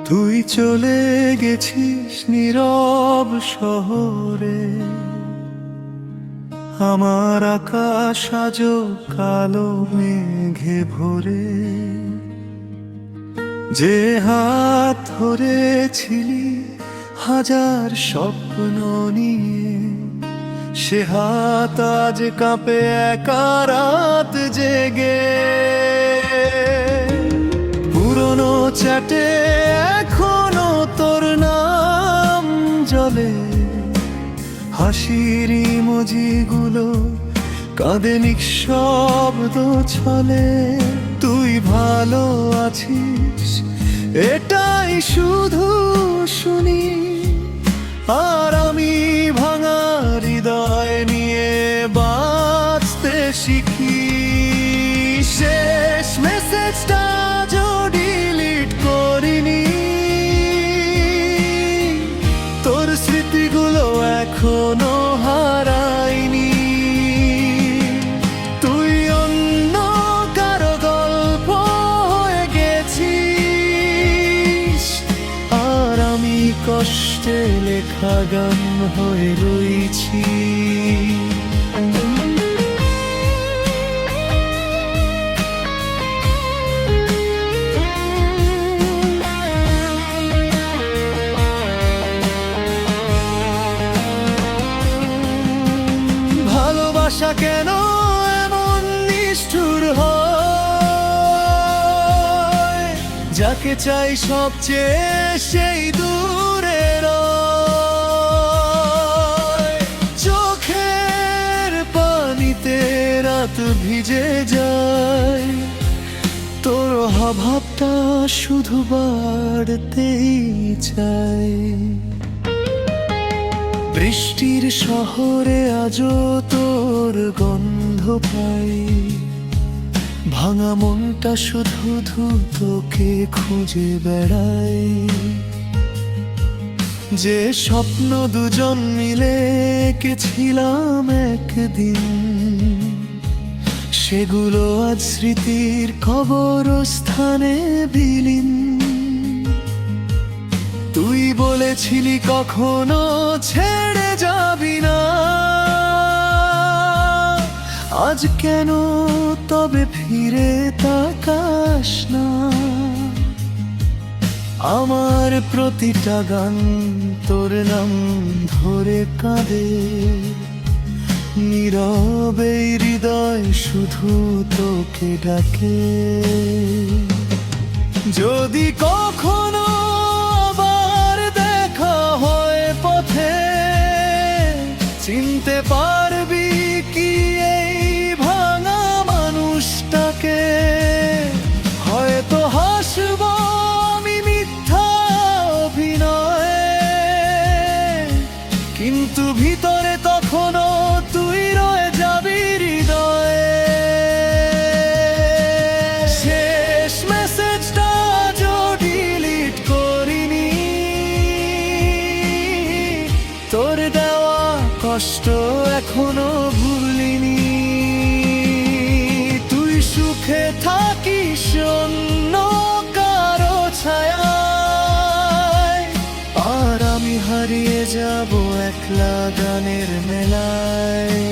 তুই চলে গেছিস নীরব শহরে, আমার আকাশ আজও কালো মেঘে ভরে। যে হাত ধরেছিলি হাজার স্বপ্ন নিয়ে, সে হাত আজ কাঁপে একা রাত জেগে। পুরনো চ্যাটে এখনো তোর নাম জ্বলে, হাসির ইমোজিগুলো কাঁদে নিঃশব্দ ছলে। তুই ভালো আছিস এটাই শুধু শুনি, আর আমি ভাঙা হৃদয় নিয়ে বাঁচতে শিখি। শেষ মেসেজটা ডিলিট করিনি, তোর স্মৃতিগুলো এখনো হারাইনি। তুই অন্য কারো গল্প হয়ে গেছিস, আর আমি কষ্টে লেখা গান হয়ে রয়েছি। ভালোবাসা কেন এমন নিষ্ঠুর হয়, যাকে চাই সবচেয়ে সেই দূরে রয়। চোখের পানিতে রাত ভিজে যায়, তোর অভাবটা শুধু বাড়তেই চায়। বৃষ্টির শহরে আজও তোর গন্ধ পাই, ভাঙা মনটা শুধু তোকে খুঁজে বেড়াই। যে স্বপ্ন দুজন মিলে এঁকেছিলাম একদিন, সেগুলো আজ স্মৃতির কবরস্থানে বিলীন। তুই বলেছিলি কখনো ছেড়ে যাবি না, আজ কেন তবে ফিরে তাকাস না? আমার প্রতিটা গান তোর নাম ধরে কাঁদে, নীরবে হৃদয় শুধু তোকে ডাকে। যদি কখনো চিনতে পারবি কি এই ভাঙা মানুষটাকে, হয়তো হাসব আমি মিথ্যা অভিনয়ে, কিন্তু ভিতরে তখনও তুই রয়ে যাবি হৃদয়ে। শেষ মেসেজটা ডিলিট করিনি, তোর দেওয়া কষ্ট এখনো ভুলিনি। তুই সুখে থাকিস অন্য কারো ছায়ায়, আর আমি হারিয়ে যাব একলা গানের মেলায়।